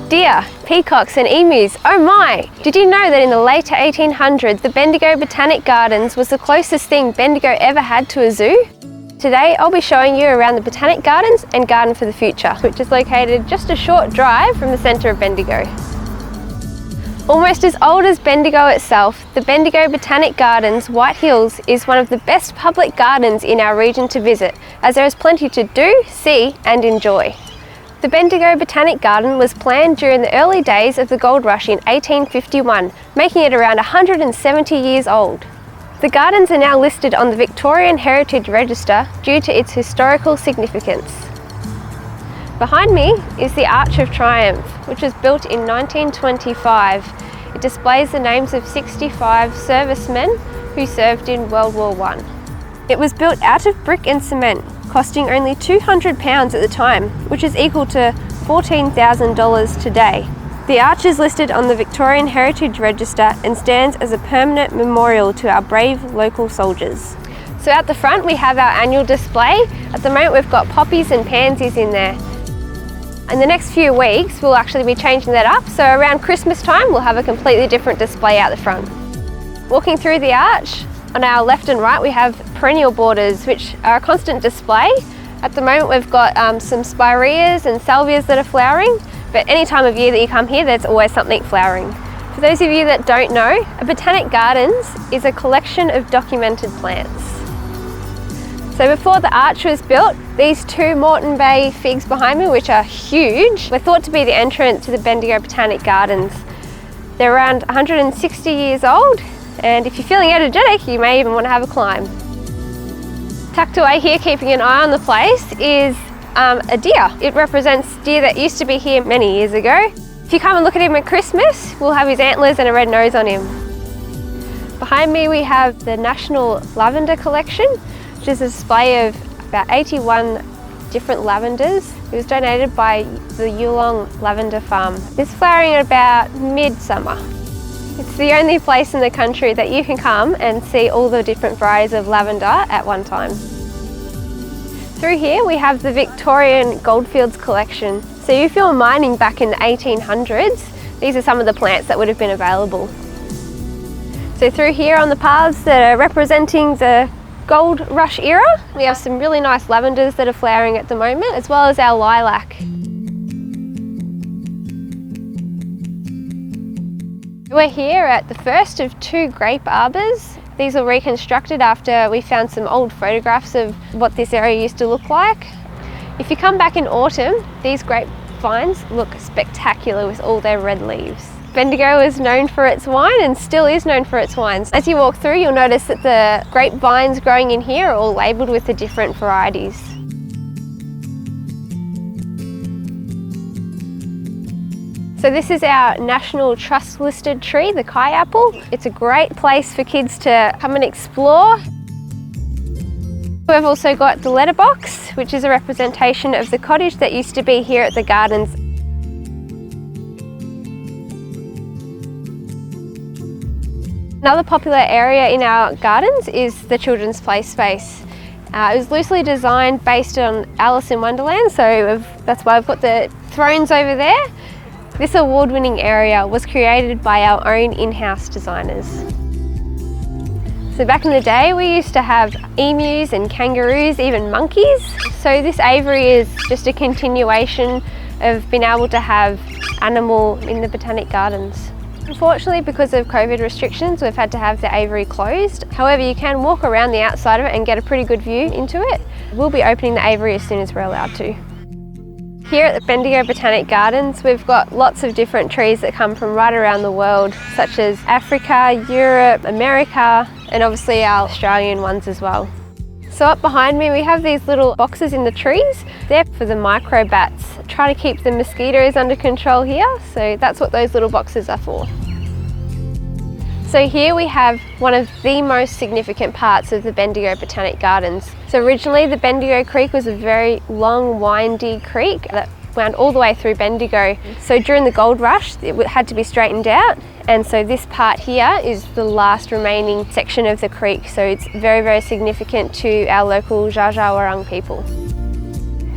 Deer, peacocks and emus, oh my! Did you know that in the later 1800s the Bendigo Botanic Gardens was the closest thing Bendigo ever had to a zoo? Today I'll be showing you around the Botanic Gardens and Garden for the Future, which is located just a short drive from the centre of Bendigo. Almost as old as Bendigo itself, the Bendigo Botanic Gardens, White Hills, is one of the best public gardens in our region to visit, as there is plenty to do, see and enjoy. The Bendigo Botanic Garden was planned during the early days of the gold rush in 1851, making it around 170 years old. The gardens are now listed on the Victorian Heritage Register due to its historical significance. Behind me is the Arch of Triumph, which was built in 1925. It displays the names of 65 servicemen who served in World War I. It was built out of brick and cement, costing only £200 at the time, which is equal to $14,000 today. The arch is listed on the Victorian Heritage Register and stands as a permanent memorial to our brave local soldiers. So at the front we have our annual display. At the moment we've got poppies and pansies in there. In the next few weeks we'll actually be changing that up, so around Christmas time we'll have a completely different display out the front. Walking through the arch, on our left and right we have perennial borders, which are a constant display. At the moment we've got some spireas and salvias that are flowering, but any time of year that you come here there's always something flowering. For those of you that don't know, a Botanic Gardens is a collection of documented plants. So before the arch was built, these two Moreton Bay figs behind me, which are huge, were thought to be the entrance to the Bendigo Botanic Gardens. They're around 160 years old, and if you're feeling energetic, you may even want to have a climb. Tucked away here, keeping an eye on the place, is a deer. It represents deer that used to be here many years ago. If you come and look at him at Christmas, we'll have his antlers and a red nose on him. Behind me we have the National Lavender Collection, which is a display of about 81 different lavenders. It was donated by the Yulong Lavender Farm. It's flowering at about midsummer. It's the only place in the country that you can come and see all the different varieties of lavender at one time. Through here we have the Victorian Goldfields collection. So if you're mining back in the 1800s, these are some of the plants that would have been available. So through here on the paths that are representing the gold rush era, we have some really nice lavenders that are flowering at the moment, as well as our lilac. We're here at the first of two grape arbours. These were reconstructed after we found some old photographs of what this area used to look like. If you come back in autumn, these grapevines look spectacular with all their red leaves. Bendigo is known for its wine and still is known for its wines. As you walk through, you'll notice that the grapevines growing in here are all labelled with the different varieties. So this is our National Trust listed tree, the Kai apple. It's a great place for kids to come and explore. We've also got the letterbox, which is a representation of the cottage that used to be here at the gardens. Another popular area in our gardens is the children's play space. It was loosely designed based on Alice in Wonderland, so that's why I've got the thrones over there. This award-winning area was created by our own in-house designers. So back in the day we used to have emus and kangaroos, even monkeys. So this aviary is just a continuation of being able to have animal in the Botanic Gardens. Unfortunately, because of COVID restrictions, we've had to have the aviary closed. However, you can walk around the outside of it and get a pretty good view into it. We'll be opening the aviary as soon as we're allowed to. Here at the Bendigo Botanic Gardens, we've got lots of different trees that come from right around the world, such as Africa, Europe, America, and obviously our Australian ones as well. So up behind me we have these little boxes in the trees. They're for the microbats. Try to keep the mosquitoes under control here, so that's what those little boxes are for. So here we have one of the most significant parts of the Bendigo Botanic Gardens. So originally the Bendigo Creek was a very long, windy creek that wound all the way through Bendigo. So during the gold rush it had to be straightened out, and so this part here is the last remaining section of the creek, so it's very, very significant to our local Dja Dja Wurrung people.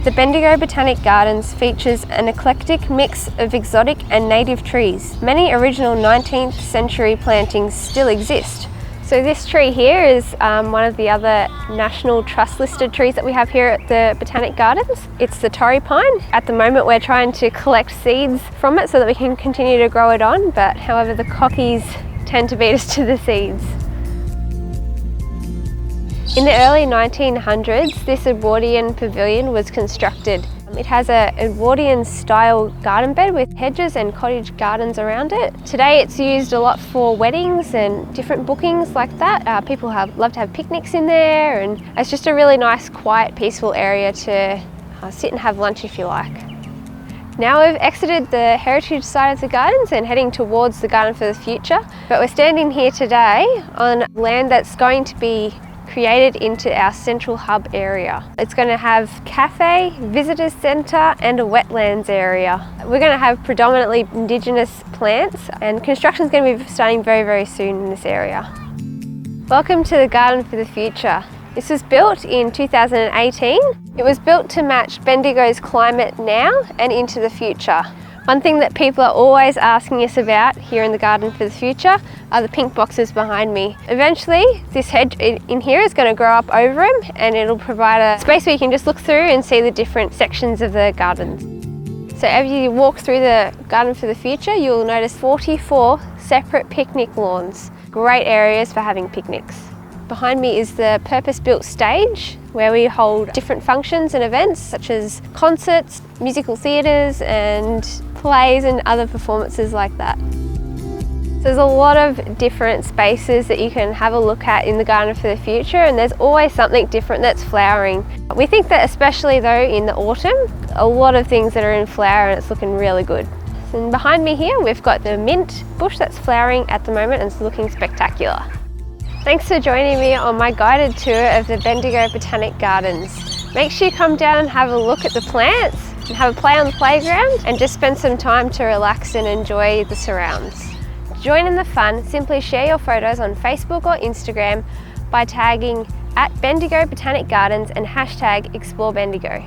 The Bendigo Botanic Gardens features an eclectic mix of exotic and native trees. Many original 19th century plantings still exist. So this tree here is one of the other National Trust listed trees that we have here at the Botanic Gardens. It's the Torrey pine. At the moment we're trying to collect seeds from it so that we can continue to grow it on, but however the cockies tend to beat us to the seeds. In the early 1900s, this Edwardian pavilion was constructed. It has an Edwardian style garden bed with hedges and cottage gardens around it. Today it's used a lot for weddings and different bookings like that. People love to have picnics in there, and it's just a really nice, quiet, peaceful area to sit and have lunch if you like. Now we've exited the heritage side of the gardens and heading towards the Garden for the Future. But we're standing here today on land that's going to be created into our central hub area. It's going to have cafe, visitor centre and a wetlands area. We're going to have predominantly Indigenous plants, and construction is going to be starting very, very soon in this area. Welcome to the Garden for the Future. This was built in 2018. It was built to match Bendigo's climate now and into the future. One thing that people are always asking us about here in the Garden for the Future are the pink boxes behind me. Eventually, this hedge in here is going to grow up over them, and it'll provide a space where you can just look through and see the different sections of the gardens. So as you walk through the Garden for the Future, you'll notice 44 separate picnic lawns. Great areas for having picnics. Behind me is the purpose-built stage where we hold different functions and events such as concerts, musical theatres and plays and other performances like that. So there's a lot of different spaces that you can have a look at in the Garden for the Future, and there's always something different that's flowering. We think that especially though in the autumn, a lot of things that are in flower and it's looking really good. And behind me here we've got the mint bush that's flowering at the moment and it's looking spectacular. Thanks for joining me on my guided tour of the Bendigo Botanic Gardens. Make sure you come down and have a look at the plants and have a play on the playground and just spend some time to relax and enjoy the surrounds. Join in the fun. Simply share your photos on Facebook or Instagram by tagging @Bendigo Botanic Gardens and #ExploreBendigo.